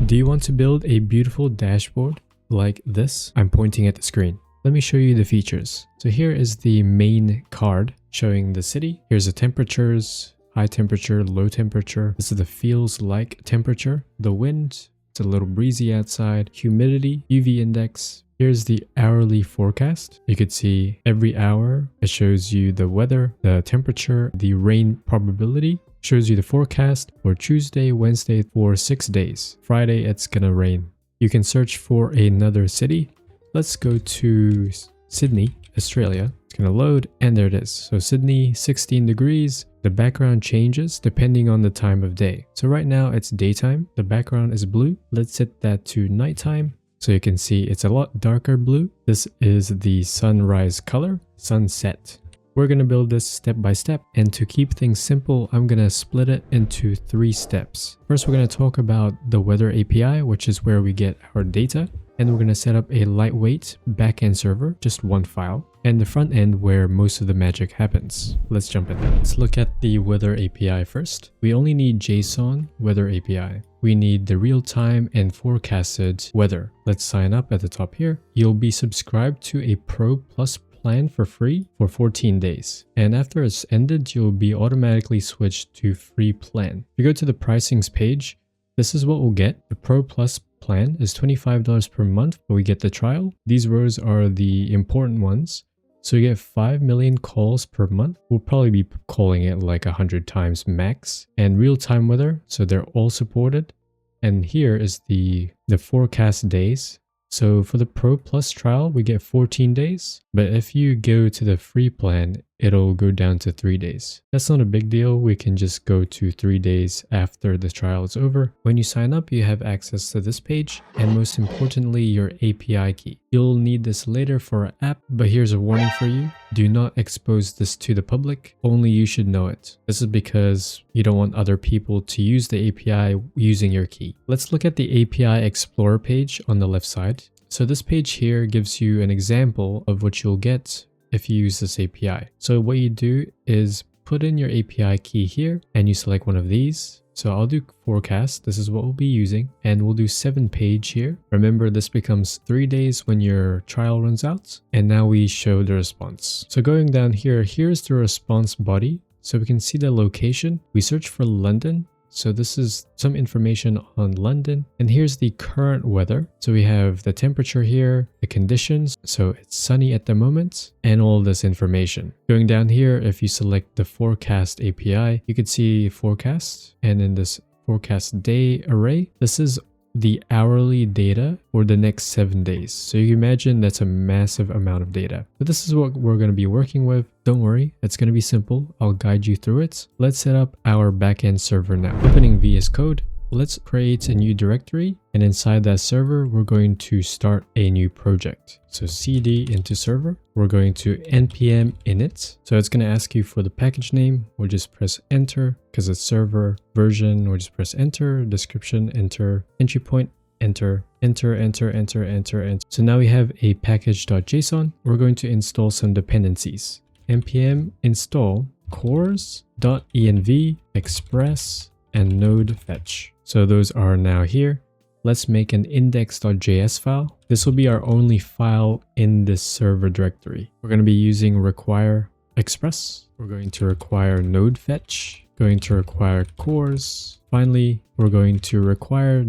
Do you want to build a beautiful dashboard like this? I'm pointing at the screen. Let me show you the features. So here is the main card showing the city. Here's the temperatures, high temperature, low temperature. This is the feels like temperature, the wind, it's a little breezy outside, humidity, UV index. Here's the hourly forecast. You could see every hour it shows you the weather, the temperature, the rain probability. Shows you the forecast for Tuesday, Wednesday for 6 days. Friday it's gonna rain. You can search for another city. Let's go to Sydney, Australia. It's gonna load and there it is. So Sydney, 16 degrees. The background changes depending on the time of day. So right now it's daytime. The background is blue. Let's set that to nighttime. So you can see it's a lot darker blue. This is the sunrise color, sunset. We're going to build this step by step, and to keep things simple, I'm going to split it into 3 steps. First, we're going to talk about the weather API, which is where we get our data. And we're going to set up a lightweight backend server, just one file, and the front end where most of the magic happens. Let's jump in. Let's look at the weather API first. We only need JSON weather API. We need the real-time and forecasted weather. Let's sign up at the top here. You'll be subscribed to a Pro Plus plan for free for 14 days. And after it's ended, you'll be automatically switched to free plan. If you go to the pricings page, this is what we'll get. The Pro Plus plan is $25 per month, but we get the trial. These rows are the important ones. So you get 5 million calls per month. We'll probably be calling it like 100 times max. And real-time weather, so they're all supported. And here is the forecast days. So for the Pro Plus trial, we get 14 days. But if you go to the free plan, it'll go down to 3 days. That's not a big deal. We can just go to 3 days after the trial is over. When you sign up, you have access to this page and most importantly, your API key. You'll need this later for an app, but here's a warning for you. Do not expose this to the public. Only you should know it. This is because you don't want other people to use the API using your key. Let's look at the API Explorer page on the left side. So this page here gives you an example of what you'll get if you use this API. So what you do is put in your API key here and you select one of these. So I'll do forecast. This is what we'll be using, and we'll do 7 page here. Remember, this becomes 3 days when your trial runs out. And now we show the response. So going down here, here's the response body. So we can see the location. We search for London. So this is some information on London, and here's the current weather. So we have the temperature here, the conditions, so it's sunny at the moment, and all this information. Going down here, if you select the forecast API, you can see forecast, and in this forecast day array, this is the hourly data for the next 7 days. So you can imagine that's a massive amount of data. But this is what we're going to be working with. Don't worry, it's going to be simple. I'll guide you through it. Let's set up our backend server now. Opening VS Code. Let's create a new directory, and inside that server, we're going to start a new project. So cd into server, we're going to npm init. So it's going to ask you for the package name. We'll just press enter because it's server. Version, we'll just press enter. Description, enter. Entry point, enter. Enter, enter, enter, enter, enter. So now we have a package.json. We're going to install some dependencies. npm install cores.env express and node fetch. So those are now here. Let's make an index.js file. This will be our only file in this server directory. We're going to be using require express. We're going to require node fetch. Going to require cores. Finally, we're going to require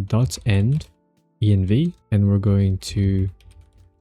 .end env, and we're going to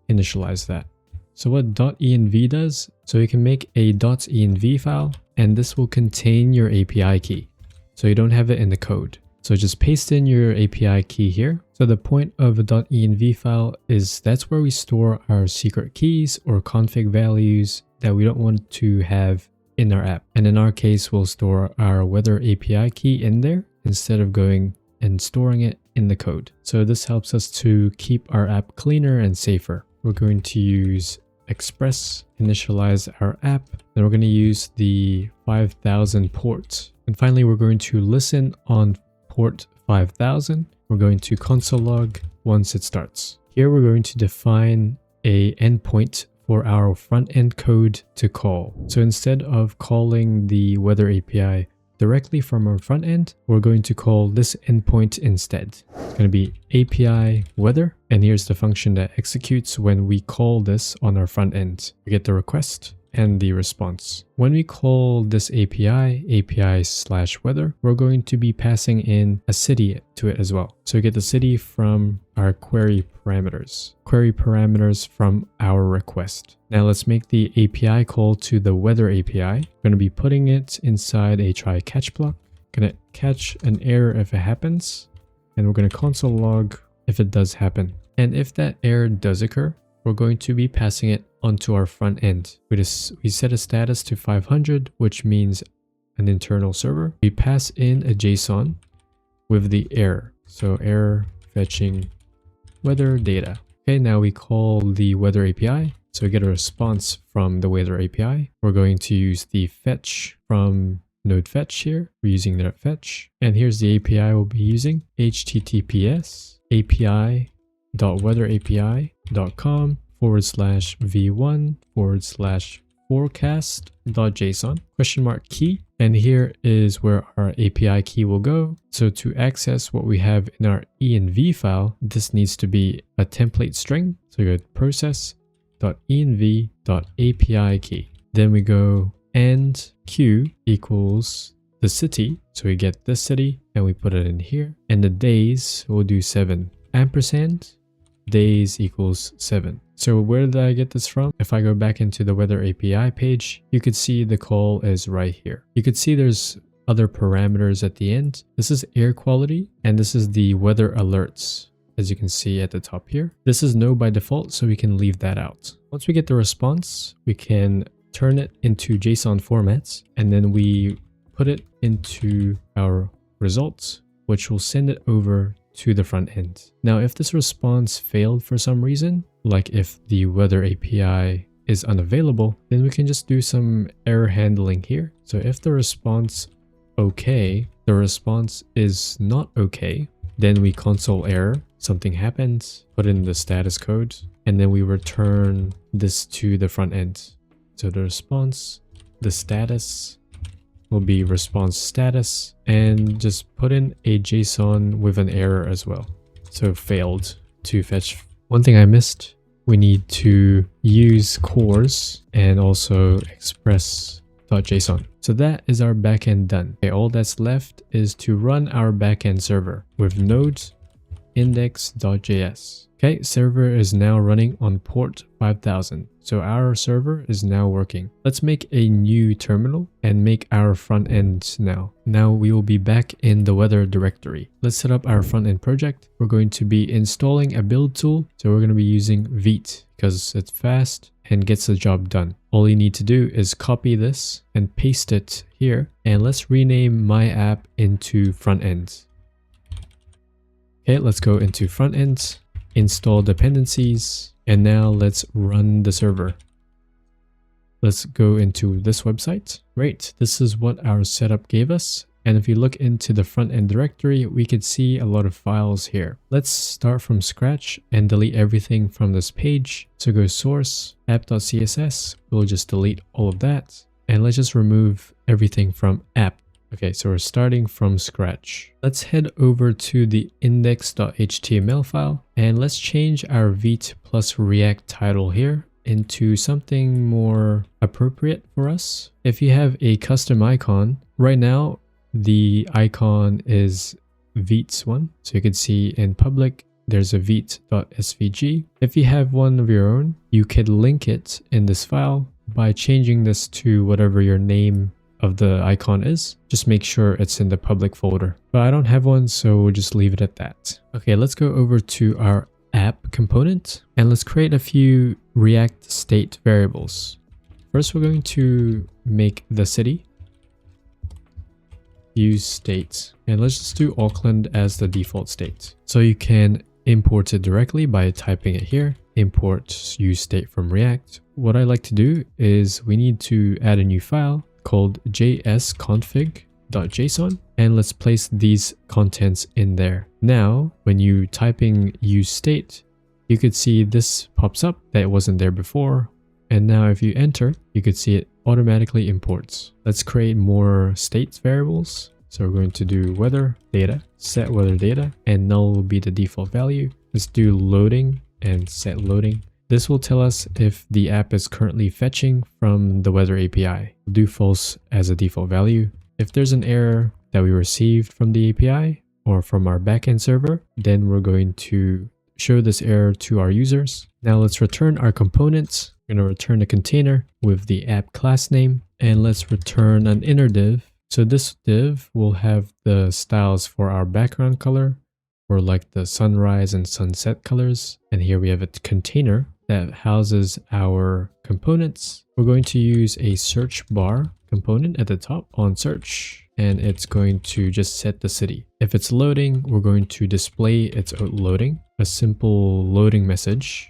initialize that. So what .env does, so you can make a .env file, and this will contain your API key. So you don't have it in the code. So just paste in your API key here. So the point of a .env file is that's where we store our secret keys or config values that we don't want to have in our app. And in our case, we'll store our weather API key in there instead of going and storing it in the code. So this helps us to keep our app cleaner and safer. We're going to use express, initialize our app. Then we're going to use the 5000 port. And finally, we're going to listen on port 5000. We're going to console log once it starts. Here we're going to define a endpoint for our front end code to call. So instead of calling the weather API directly from our front end, we're going to call this endpoint instead. It's going to be API weather, and here's the function that executes when we call this on our front end. We get the request and the response. When we call this API/weather, we're going to be passing in a city to it as well. So we get the city from our query parameters from our request. Now let's make the API call to the weather API. We're going to be putting it inside a try catch block. Going to catch an error if it happens, and we're going to console log if it does happen. And if that error does occur, we're going to be passing it onto our front end. We set a status to 500, which means an internal server. We pass in a JSON with the error. So error fetching weather data. Okay, now we call the weather API. So we get a response from the weather API. We're going to use the fetch from node fetch here. We're using that fetch. And here's the API we'll be using. HTTPS api.weatherAPI.com/v1/forecast.json ?key. And here is where our API key will go. So to access what we have in our env file, this needs to be a template string. So we go process.env.api key. Then we go and q equals the city. So we get this city and we put it in here. And the days, we'll do 7. Ampersand days equals 7. So where did I get this from? If I go back into the weather API page, you could see the call is right here. You could see there's other parameters at the end. This is air quality, and this is the weather alerts, as you can see at the top here. This is no by default, so we can leave that out. Once we get the response, we can turn it into JSON formats, and then we put it into our results, which will send it over to the front end. Now, if this response failed for some reason, like if the weather API is unavailable, then we can just do some error handling here. So if the response okay, the response is not okay, then we console error, something happens, put in the status code, and then we return this to the front end. So the response, the status will be response status, and just put in a JSON with an error as well. So failed to fetch. One thing I missed, we need to use cores and also express.json. So that is our backend done. Okay, all that's left is to run our backend server with node index.js. Okay, server is now running on port 5000. So our server is now working. Let's make a new terminal and make our front end now. Now we will be back in the weather directory. Let's set up our front end project. We're going to be installing a build tool. So we're going to be using Vite because it's fast and gets the job done. All you need to do is copy this and paste it here. And let's rename my app into front end. Okay, let's go into front end, install dependencies, and now let's run the server. Let's go into this website. Great, this is what our setup gave us. And if you look into the front end directory, we could see a lot of files here. Let's start from scratch and delete everything from this page. So go source, app.css, we'll just delete all of that. And let's just remove everything from app. Okay, so we're starting from scratch. Let's head over to the index.html file and let's change our Vite plus React title here into something more appropriate for us. If you have a custom icon, right now the icon is Vite's one. So you can see in public, there's a vite.svg. If you have one of your own, you could link it in this file by changing this to whatever your name of the icon is. Just make sure it's in the public folder. But I don't have one, so we'll just leave it at that. Okay, let's go over to our app component and let's create a few React state variables. First, we're going to make the city, use state, and let's just do Auckland as the default state. So you can import it directly by typing it here, import use state from React. What I like to do is we need to add a new file called jsconfig.json, and let's place these contents in there. Now, when you type in use state, you could see this pops up that wasn't there before. And now if you enter, you could see it automatically imports. Let's create more states variables. So we're going to do weather data, set weather data, and null will be the default value. Let's do loading and set loading. This will tell us if the app is currently fetching from the weather API. We'll do false as a default value. If there's an error that we received from the API or from our backend server, then we're going to show this error to our users. Now let's return our components. We're going to return a container with the app class name, and let's return an inner div. So this div will have the styles for our background color, or like the sunrise and sunset colors. And here we have a container that houses our components. We're going to use a search bar component at the top on search, and it's going to just set the city. If it's loading, we're going to display it's loading, a simple loading message.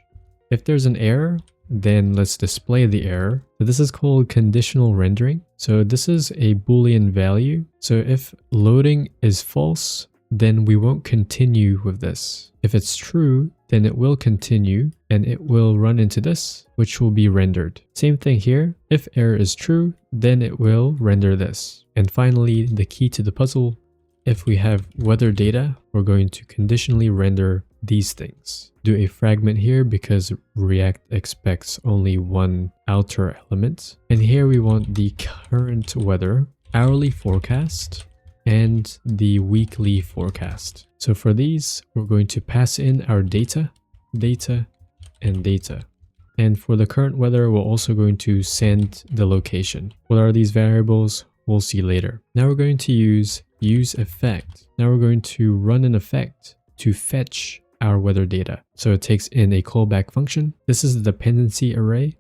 If there's an error, then let's display the error. So this is called conditional rendering. So this is a Boolean value. So if loading is false, then we won't continue with this. If it's true, then it will continue and it will run into this, which will be rendered. Same thing here. If error is true, then it will render this. And finally, the key to the puzzle, if we have weather data, we're going to conditionally render these things. Do a fragment here because React expects only one outer element. And here we want the current weather, hourly forecast, and the weekly forecast. So for these, we're going to pass in our data, and data. And for the current weather, we're also going to send the location. What are these variables? We'll see later. Now we're going to use effect. Now we're going to run an effect to fetch our weather data. So it takes in a callback function. This is the dependency array.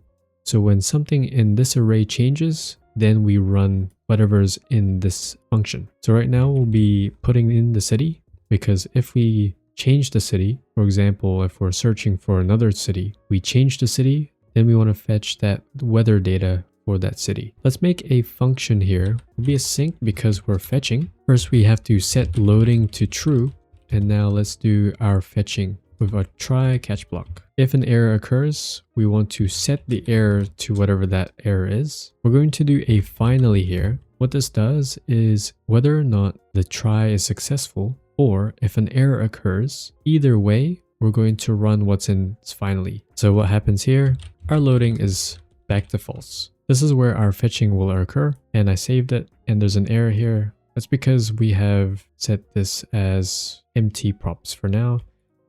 So when something in this array changes, then we run whatever's in this function. So right now we'll be putting in the city, because if we change the city, for example, if we're searching for another city, we change the city, then we want to fetch that weather data for that city. Let's make a function here. It'll be a sync because we're fetching. First, we have to set loading to true. And now let's do our fetching with a try catch block. If an error occurs, we want to set the error to whatever that error is. We're going to do a finally here. What this does is whether or not the try is successful, or if an error occurs, either way, we're going to run what's in finally. So what happens here? Our loading is back to false. This is where our fetching will occur, and I saved it, and there's an error here. That's because we have set this as empty props for now,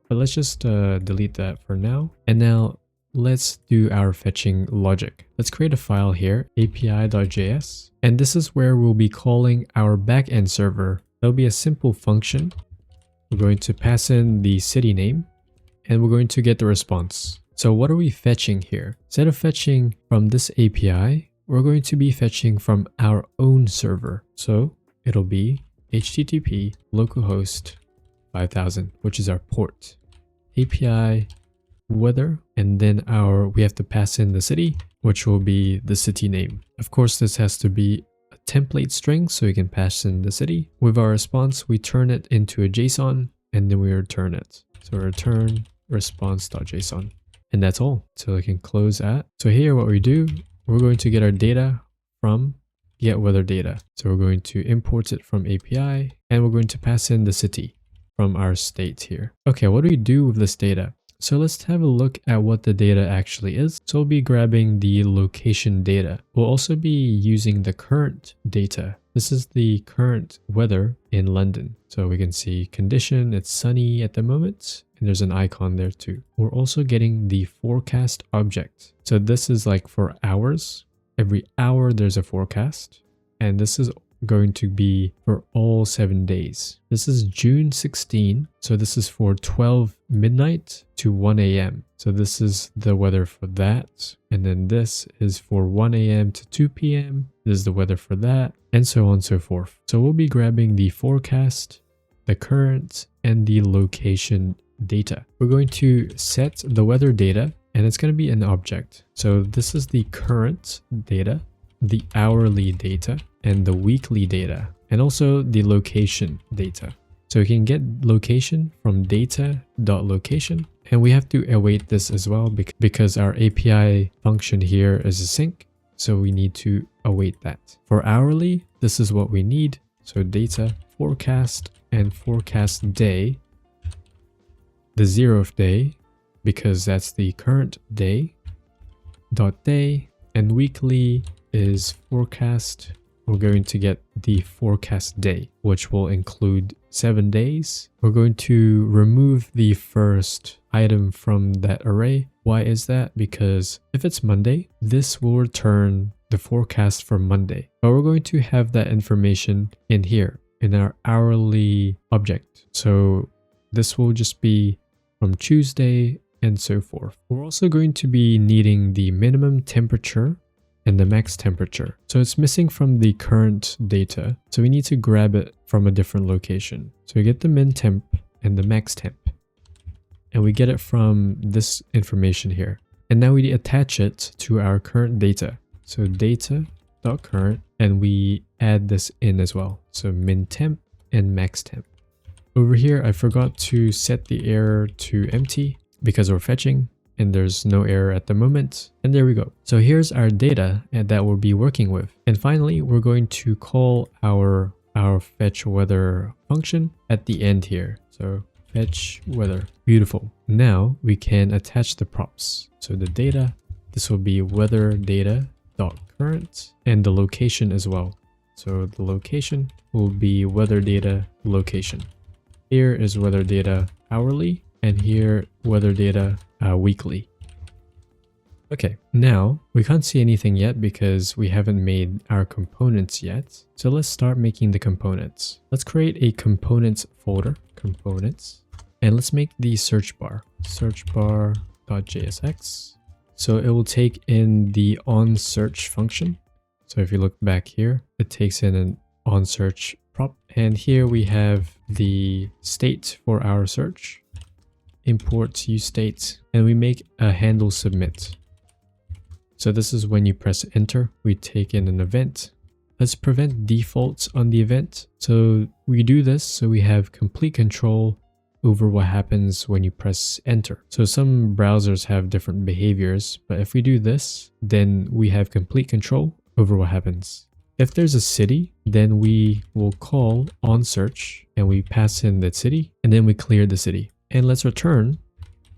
but let's just delete that for now. And now let's do our fetching logic. Let's create a file here, api.js, and this is where we'll be calling our backend server. There'll be a simple function. We're going to pass in the city name, and we're going to get the response. So what are we fetching here? Instead of fetching from this API, we're going to be fetching from our own server. So it'll be HTTP localhost 5000, which is our port. API weather, and then we have to pass in the city, which will be the city name. Of course, this has to be a template string so we can pass in the city. With our response, we turn it into a JSON, and then we return it. So return response.json. And that's all. So we can close that. So here what we do, we're going to get our data from get weather data. So we're going to import it from API, and we're going to pass in the city from our state here. Okay, what do we do with this data? So let's have a look at what the data actually is. So we'll be grabbing the location data. We'll also be using the current data. This is the current weather in London. So we can see condition, it's sunny at the moment, and there's an icon there too. We're also getting the forecast object. So this is like for hours. Every hour there's a forecast, and this is going to be for all 7 days. This is June 16, so this is for 12 midnight to 1 a.m. So this is the weather for that, and then this is for 1 a.m. to 2 p.m. This is the weather for that, and so on and so forth. So we'll be grabbing the forecast, the current, and the location data. We're going to set the weather data, and it's going to be an object. So this is the current data, the hourly data, and the weekly data, and also the location data. So we can get location from data.location, and we have to await this as well because our API function here is a sync. So we need to await that. For hourly, this is what we need. So data forecast and forecast day, the 0th day, because that's the current day, dot day, and weekly is forecast. We're going to get the forecast day, which will include 7 days. We're going to remove the first item from that array. Why is that? Because if it's Monday, this will return the forecast for Monday. But we're going to have that information in here in our hourly object. So this will just be from Tuesday and so forth. We're also going to be needing the minimum temperature and the max temperature. So it's missing from the current data. So we need to grab it from a different location. So we get the min temp and the max temp. And we get it from this information here. And now we attach it to our current data. So data.current, and we add this in as well. So min temp and max temp. Over here, I forgot to set the error to empty because we're fetching and there's no error at the moment. And there we go. So here's our data that we'll be working with. And finally, we're going to call our fetch weather function at the end here. So fetch weather. Beautiful. Now we can attach the props. So the data, this will be weather data.current, and the location as well. So the location will be weather data location. Here is weather data hourly, and here weather data weekly. Okay, now we can't see anything yet because we haven't made our components yet. So let's start making the components. Let's create a components folder, components, and let's make the search bar, searchbar.jsx. So it will take in the onSearch function. So if you look back here, it takes in an onSearch prop. And here we have the state for our search. Import useState, and we make a handle submit. So this is when you press enter, we take in an event. Let's prevent defaults on the event. So we do this so we have complete control over what happens when you press enter. So some browsers have different behaviors, but if we do this, then we have complete control over what happens. If there's a city, then we will call onSearch and we pass in the city, and then we clear the city. And let's return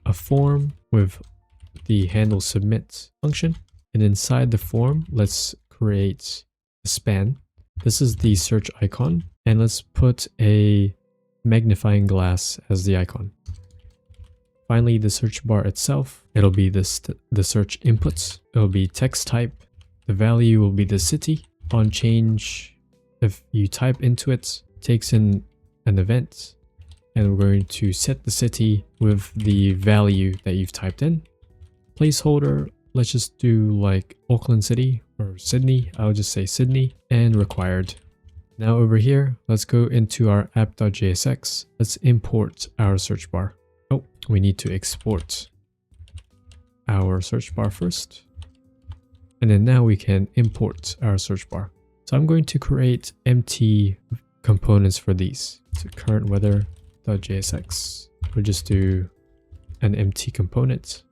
a form with the handle submit function. And inside the form, let's create a span. This is the search icon. And let's put a magnifying glass as the icon. Finally, the search bar itself, it'll be the search inputs. It'll be text type. The value will be the city. On change, if you type into it, takes in an event. And we're going to set the city with the value that you've typed in. Placeholder, let's just do like Auckland City or Sydney. I'll just say Sydney, and required. Now over here, let's go into our app.jsx. Let's import our search bar. Oh, we need to export our search bar first. And then now we can import our search bar. So I'm going to create empty components for these. So current weather.jsx. We'll just do an empty component.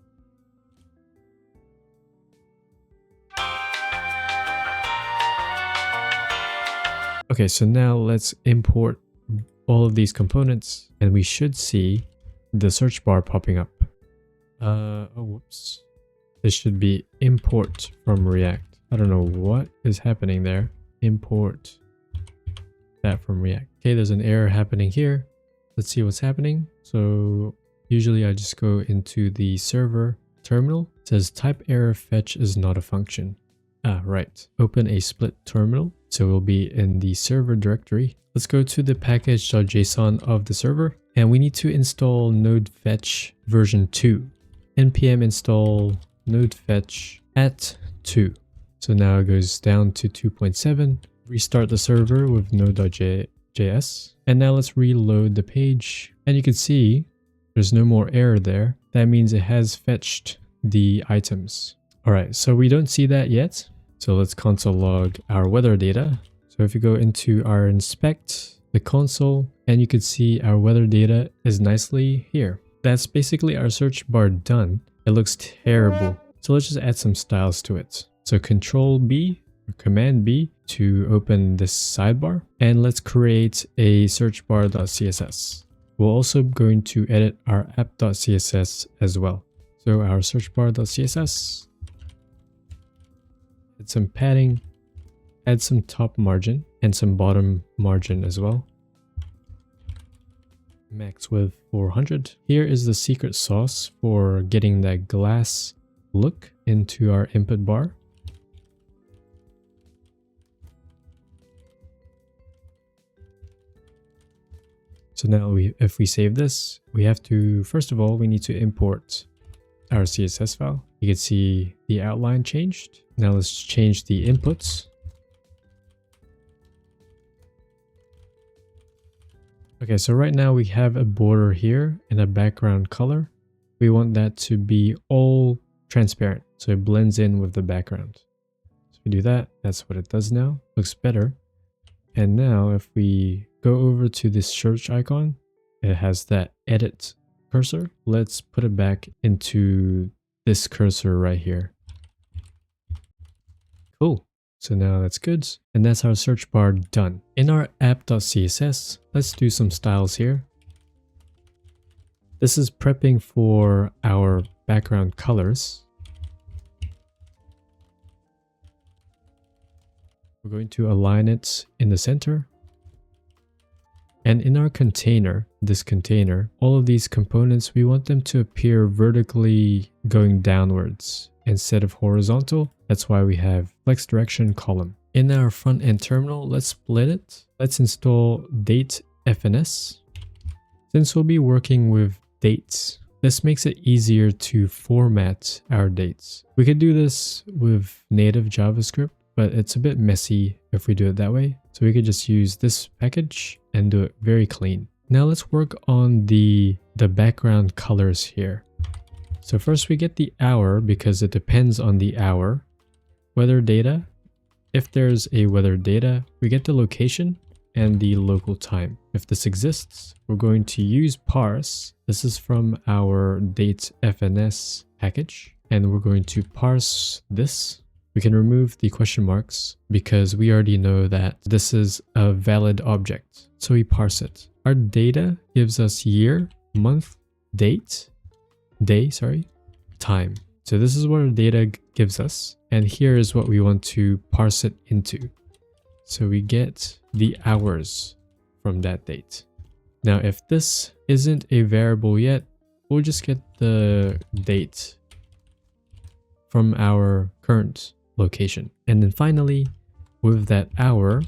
Okay, so now let's import all of these components, and we should see the search bar popping up. Whoops. This should be import from React. I don't know what is happening there. Import that from React. Okay, there's an error happening here. Let's see what's happening. So usually I just go into the server terminal. It says type error fetch is not a function. Ah, right. Open a split terminal. So we'll be in the server directory. Let's go to the package.json of the server, and we need to install node fetch version 2. npm install node fetch at 2. So now it goes down to 2.7. Restart the server with node.js. And now let's reload the page. And you can see there's no more error there. That means it has fetched the items. All right, so we don't see that yet. So let's console log our weather data. So if you go into our inspect the console, and you can see our weather data is nicely here. That's basically our search bar done. It looks terrible. So let's just add some styles to it. So Control B or Command B to open this sidebar, and let's create a search bar.css. We're also going to edit our app.css as well. So our search bar.css, add some padding, add some top margin and some bottom margin as well. Max width 400. Here is the secret sauce for getting that glass look into our input bar. So now if we save this, we have to, first of all, we need to import our CSS file. You can see the outline changed. Now let's change the inputs. Okay, so right now we have a border here and a background color. We want that to be all transparent, so it blends in with the background. So we do that, that's what it does now. Looks better. And now if we go over to this search icon, it has that edit cursor. Let's put it back into this cursor right here. Cool. So now that's good. And that's our search bar done. In our app.css, let's do some styles here. This is prepping for our background colors. We're going to align it in the center. And in our container, this container, all of these components, we want them to appear vertically going downwards instead of horizontal. That's why we have flex direction column. In our front end terminal, let's split it. Let's install date FNS. Since we'll be working with dates, this makes it easier to format our dates. We could do this with native JavaScript, but it's a bit messy if we do it that way. So we could just use this package and do it very clean. Now let's work on the background colors here. So first we get the hour because it depends on the hour. Weather data. If there's a weather data, we get the location and the local time. If this exists, we're going to use parse. This is from our date FNS package, and we're going to parse this. We can remove the question marks because we already know that this is a valid object. So we parse it. Our data gives us year, month, date, day, time. So this is what our data gives us. And here is what we want to parse it into. So we get the hours from that date. Now, if this isn't a variable yet, we'll just get the date from our current location. And then finally, with that hour,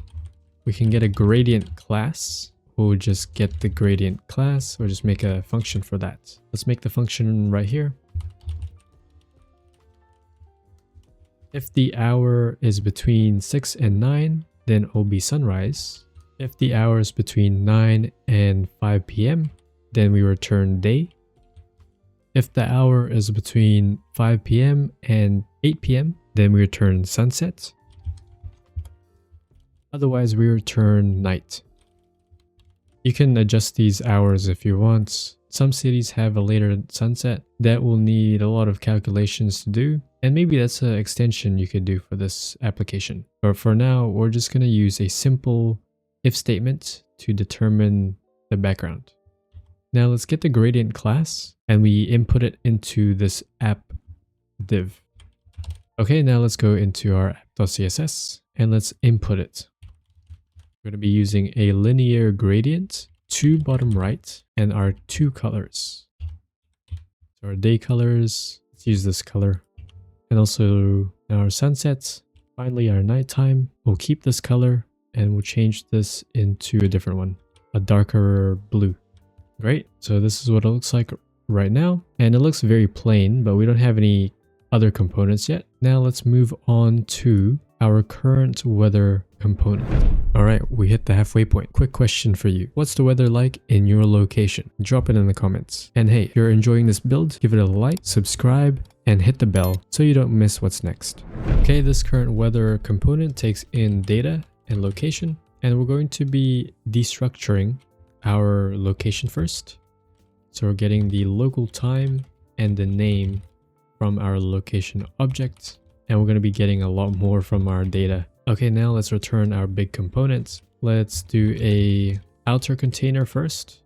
we can get a gradient class. We'll just get the gradient class or just make a function for that. Let's make the function right here. If the hour is between 6 and 9, then it'll be sunrise. If the hour is between 9 and 5 p.m., then we return day. If the hour is between 5 p.m. and 8 p.m., then we return sunset. Otherwise, we return night. You can adjust these hours if you want. Some cities have a later sunset that will need a lot of calculations to do. And maybe that's an extension you could do for this application. But for now, we're just going to use a simple if statement to determine the background. Now let's get the gradient class and we input it into this app div. Okay, now let's go into our app.css and let's input it. We're going to be using a linear gradient to bottom right and our two colors. So our day colors, let's use this color. And also our sunsets, finally our nighttime. We'll keep this color and we'll change this into a different one, a darker blue. Great, so this is what it looks like right now. And it looks very plain, but we don't have any other components yet. Now let's move on to our current weather component. All right, we hit the halfway point. Quick question for you. What's the weather like in your location? Drop it in the comments. And hey, if you're enjoying this build, give it a like, subscribe, and hit the bell so you don't miss what's next. Okay, this current weather component takes in data and location. And we're going to be destructuring our location first. So we're getting the local time and the name from our location object. And we're going to be getting a lot more from our data. Okay, now let's return our big components. Let's do a outer container first.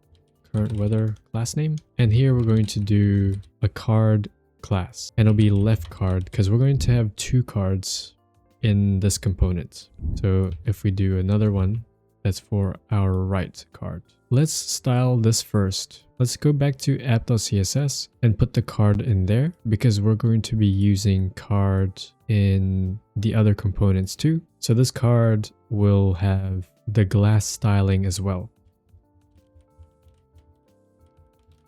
Current weather class name. And here we're going to do a card class. And it'll be left card because we're going to have 2 cards in this component. So if we do another one, that's for our right card. Let's style this first. Let's go back to app.css and put the card in there because we're going to be using card in the other components too. So this card will have the glass styling as well.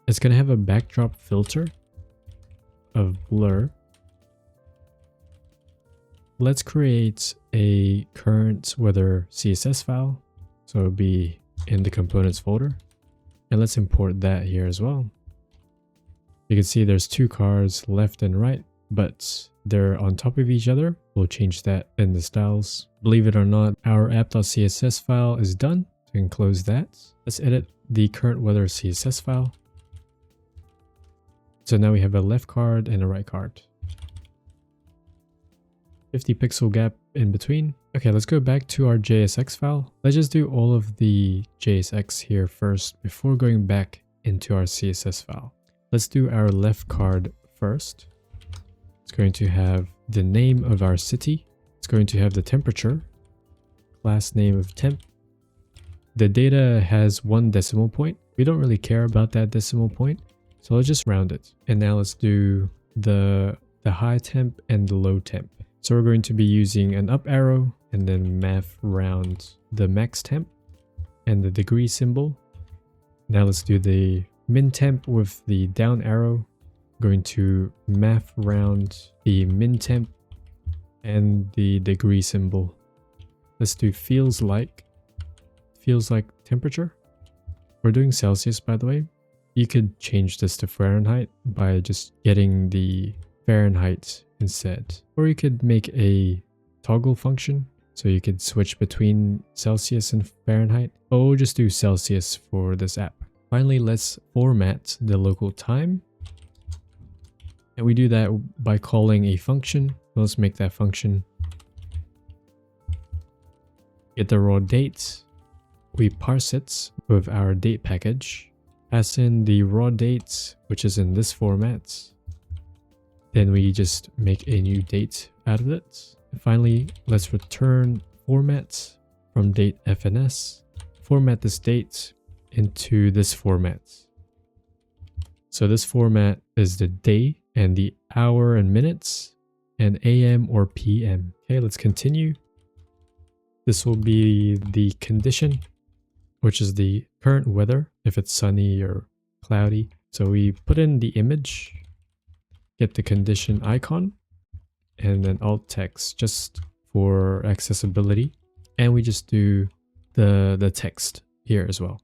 It's going to have a backdrop filter of blur. Let's create a current weather CSS file. So it'll be in the components folder. And let's import that here as well. You can see there's 2 cards left and right, but they're on top of each other. We'll change that in the styles. Believe it or not, our app.css file is done. So we can close that. Let's edit the current weather CSS file. So now we have a left card and a right card. 50 pixel gap in between. Okay, let's go back to our JSX file. Let's just do all of the JSX here first before going back into our CSS file. Let's do our left card first. It's going to have the name of our city. It's going to have the temperature, class name of temp. The data has 1 decimal point. We don't really care about that decimal point, so let's just round it. And now let's do the high temp and the low temp. So we're going to be using an up arrow and then math round the max temp and the degree symbol. Now let's do the min temp with the down arrow. Going to math round the min temp and the degree symbol. Let's do feels like temperature. We're doing Celsius, by the way. You could change this to Fahrenheit by just getting the Fahrenheit instead. Or you could make a toggle function so you could switch between Celsius and Fahrenheit. But we'll just do Celsius for this app. Finally, let's format the local time. And we do that by calling a function. Let's make that function. Get the raw date. We parse it with our date package. Pass in the raw date, which is in this format. Then we just make a new date out of it. And finally, let's return format from date FNS. Format this date into this format. So this format is the day and the hour and minutes and AM or PM. Okay, let's continue. This will be the condition, which is the current weather, if it's sunny or cloudy. So we put in the image, get the condition icon, and then alt text just for accessibility. And we just do the text here as well.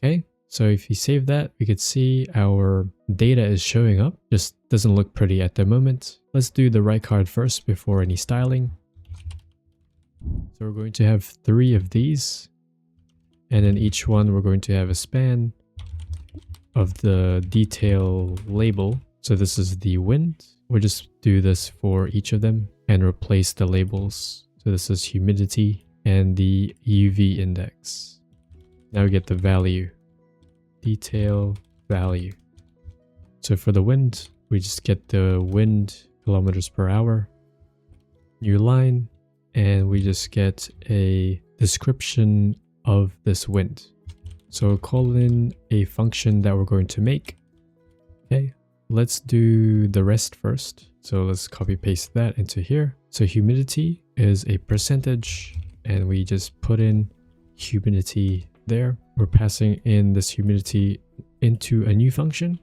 Okay, so if you save that, we could see our data is showing up. Just doesn't look pretty at the moment. Let's do the right card first before any styling. So we're going to have 3 of these. And in each one, we're going to have a span of the detail label. So this is the wind. We'll just do this for each of them and replace the labels. So this is humidity and the UV index. Now we get the value, detail value. So for the wind, we just get the wind kilometers per hour, new line, and we just get a description of this wind. So call in a function that we're going to make. Okay, let's do the rest first. So let's copy paste that into here. So humidity is a percentage, and we just put in humidity there. We're passing in this humidity into a new function,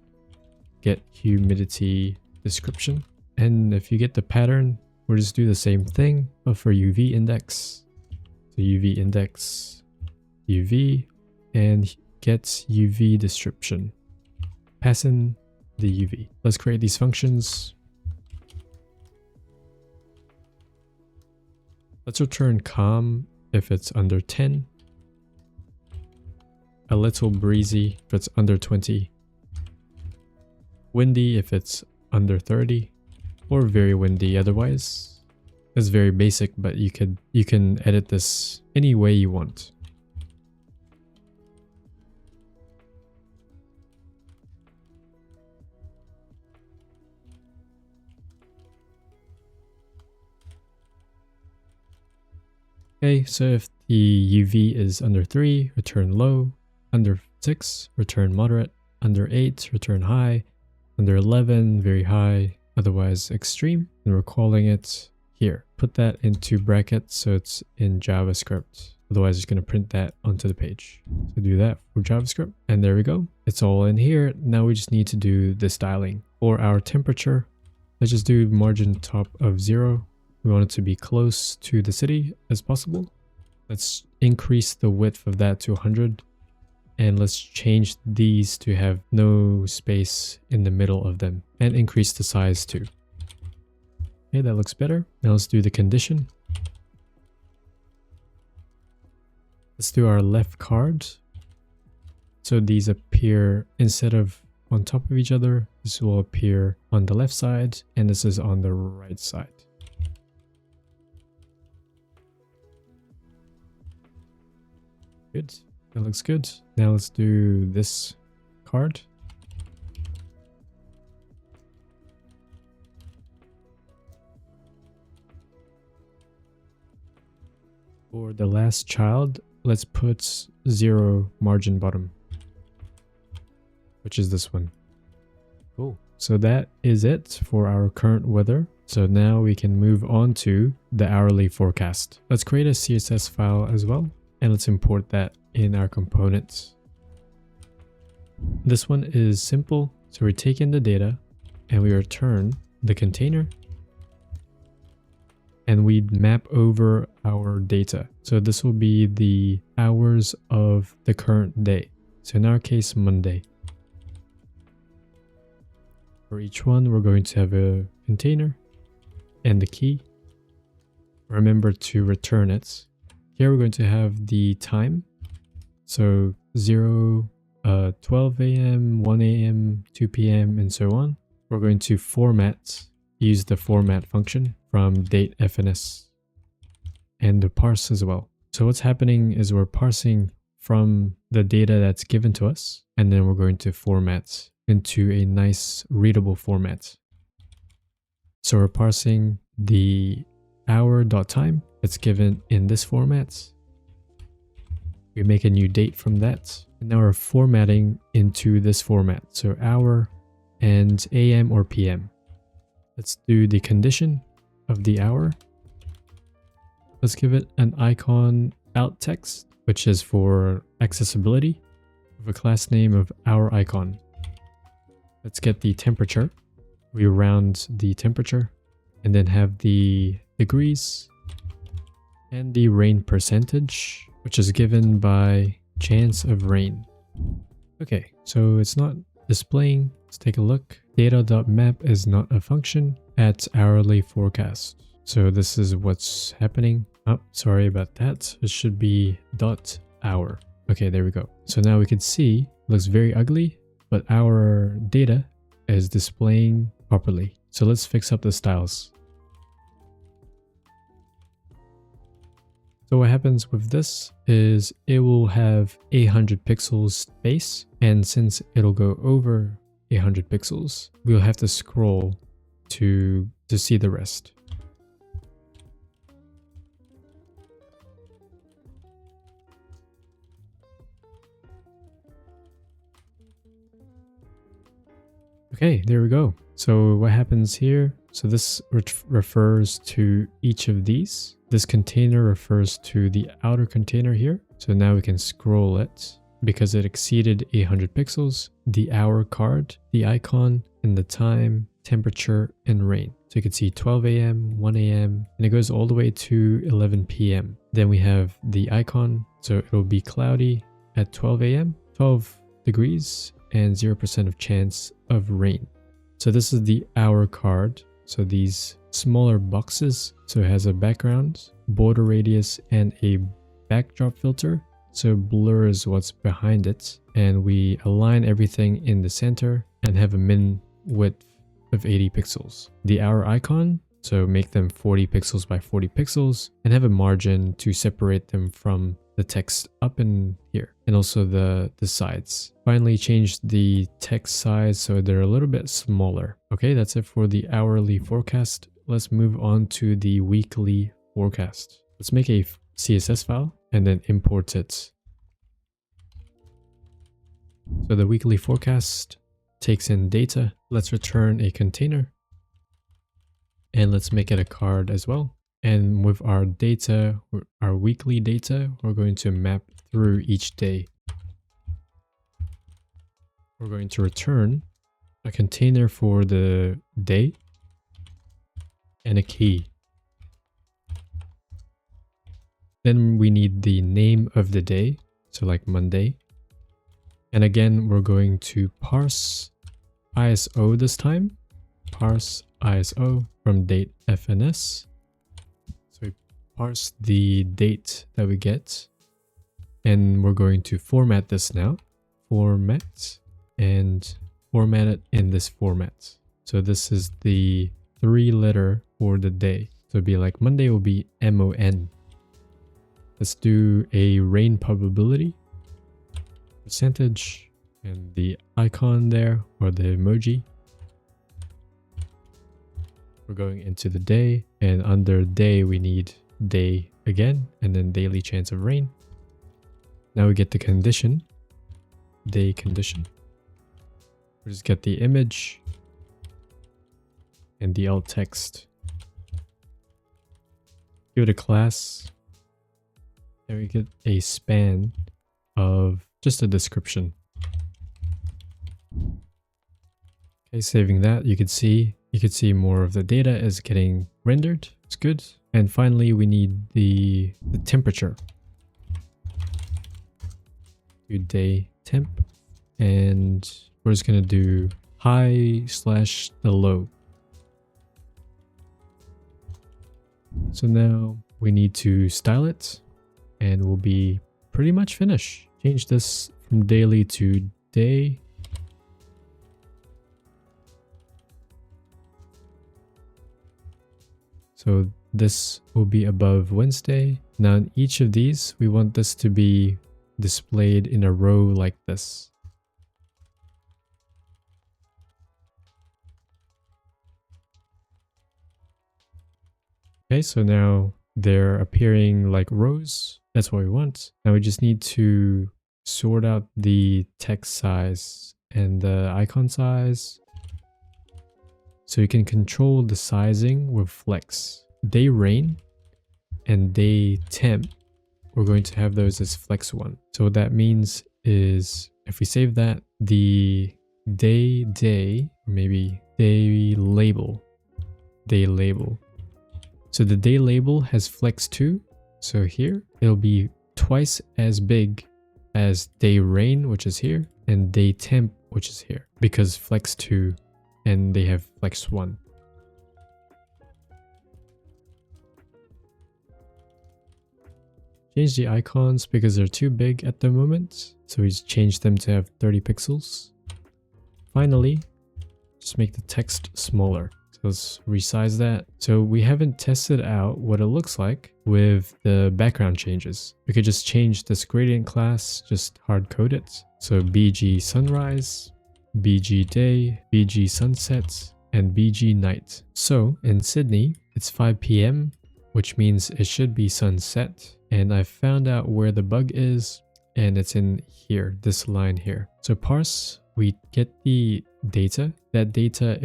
get humidity description. And if you get the pattern, we'll just do the same thing, but for UV index. So UV index, UV, and gets UV description. Pass in the UV. Let's create these functions. Let's return calm if it's under 10. A little breezy if it's under 20. Windy if it's under 30. Or very windy otherwise. It's very basic, but you can edit this any way you want. Okay, so if the UV is under 3, return low. Under 6, return moderate. Under 8, return high. Under 11, very high, otherwise extreme. And we're calling it here. Put that into brackets so it's in JavaScript. Otherwise, it's going to print that onto the page. So do that for JavaScript. And there we go. It's all in here. Now we just need to do the styling. For our temperature, let's just do margin top of 0. We want it to be close to the city as possible. Let's increase the width of that to 100. And let's change these to have no space in the middle of them. And increase the size too. Okay, that looks better. Now let's do the condition. Let's do our left card. So these appear, instead of on top of each other, this will appear on the left side. And this is on the right side. Good. That looks good. Now let's do this card. For the last child, let's put 0 margin bottom, which is this one. Cool. So that is it for our current weather. So now we can move on to the hourly forecast. Let's create a CSS file as well. And let's import that in our components. This one is simple. So we take in the data and we return the container. And we map over our data. So this will be the hours of the current day. So in our case, Monday. For each one, we're going to have a container and the key. Remember to return it. Here we're going to have the time. So 0, 12 a.m., 1 a.m., 2 p.m., and so on. We're going to use the format function from datefns and the parse as well. So what's happening is we're parsing from the data that's given to us, and then we're going to format into a nice readable format. So we're parsing the hour.time that's given in this format. We make a new date from that. And now we're formatting into this format. So hour and AM or PM. Let's do the condition of the hour. Let's give it an icon out text, which is for accessibility, with a class name of our icon. Let's get the temperature. We round the temperature and then have the degrees and the rain percentage, which is given by chance of rain. Okay, so it's not displaying. Let's take a look. Data.map is not a function at hourly forecast. So this is what's happening. Oh, sorry about that. It should be .hour. Okay, there we go. So now we can see, it looks very ugly, but our data is displaying properly. So let's fix up the styles. So what happens with this is it will have 800 pixels space, and since it'll go over 800 pixels, we'll have to scroll to see the rest. Okay, there we go. So what happens here? So this refers to each of these. This container refers to the outer container here. So now we can scroll it because it exceeded 800 pixels, the hour card, the icon, and the time, temperature, and rain. So you can see 12 a.m., 1 a.m., and it goes all the way to 11 p.m. Then we have the icon. So it'll be cloudy at 12 a.m., 12 degrees, and 0% of chance of rain. So this is the hour card. So these smaller boxes, so it has a background, border radius, and a backdrop filter, so blurs what's behind it, and we align everything in the center and have a min width of 80 pixels. The hour icon, so make them 40 pixels by 40 pixels and have a margin to separate them from the text up in here, and also the sides. Finally, change the text size so they're a little bit smaller. Okay, that's it for the hourly forecast. Let's move on to the weekly forecast. Let's make a CSS file and then import it. So the weekly forecast takes in data. Let's return a container and let's make it a card as well. And with our data, our weekly data, we're going to map through each day. We're going to return a container for the day and a key. Then we need the name of the day, so like Monday. And again, we're going to parse ISO this time. Parse ISO from date FNS. So we parse the date that we get. And we're going to format this now. Format. And format it in this format. So this is the 3-letter for the day. So it'd be like Monday will be MON. Let's do a rain probability. Percentage. And the icon there, or the emoji. We're going into the day. And under day, we need day again. And then daily chance of rain. Now we get the condition. Day condition. We just get the image and the alt text. Give it a class, and we get a span of just a description. Okay, saving that, you could see more of the data is getting rendered. It's good. And finally, we need the temperature. Do day temp, and we're just gonna do high / the low. So now we need to style it and we'll be pretty much finished. Change this from daily to day. So this will be above Wednesday. Now in each of these, we want this to be displayed in a row like this. Okay, so now they're appearing like rows. That's what we want. Now we just need to sort out the text size and the icon size. So you can control the sizing with flex. Day rain and day temp, we're going to have those as flex 1. So what that means is if we save that, the day, or maybe day label. So the day label has flex 2. So here it'll be twice as big as day rain, which is here, and day temp, which is here, because flex 2 and they have flex 1. Change the icons because they're too big at the moment. So we just change them to have 30 pixels. Finally, just make the text smaller. Let's resize that. So we haven't tested out what it looks like with the background changes. We could just change this gradient class, just hard code it. So BG sunrise, BG day, BG sunset, and BG night. So in Sydney, it's 5 p.m, which means it should be sunset. And I found out where the bug is, and it's in here, this line here. So parse, we get the data. That data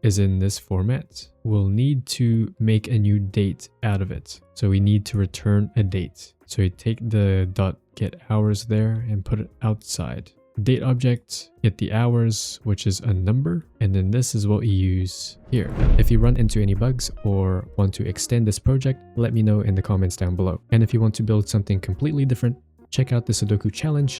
is in this format. We'll need to make a new date out of it. So we need to return a date. So you take the .get hours there and put it outside. Date object, get the hours, which is a number. And then this is what you use here. If you run into any bugs or want to extend this project, let me know in the comments down below. And if you want to build something completely different, check out the Sudoku challenge.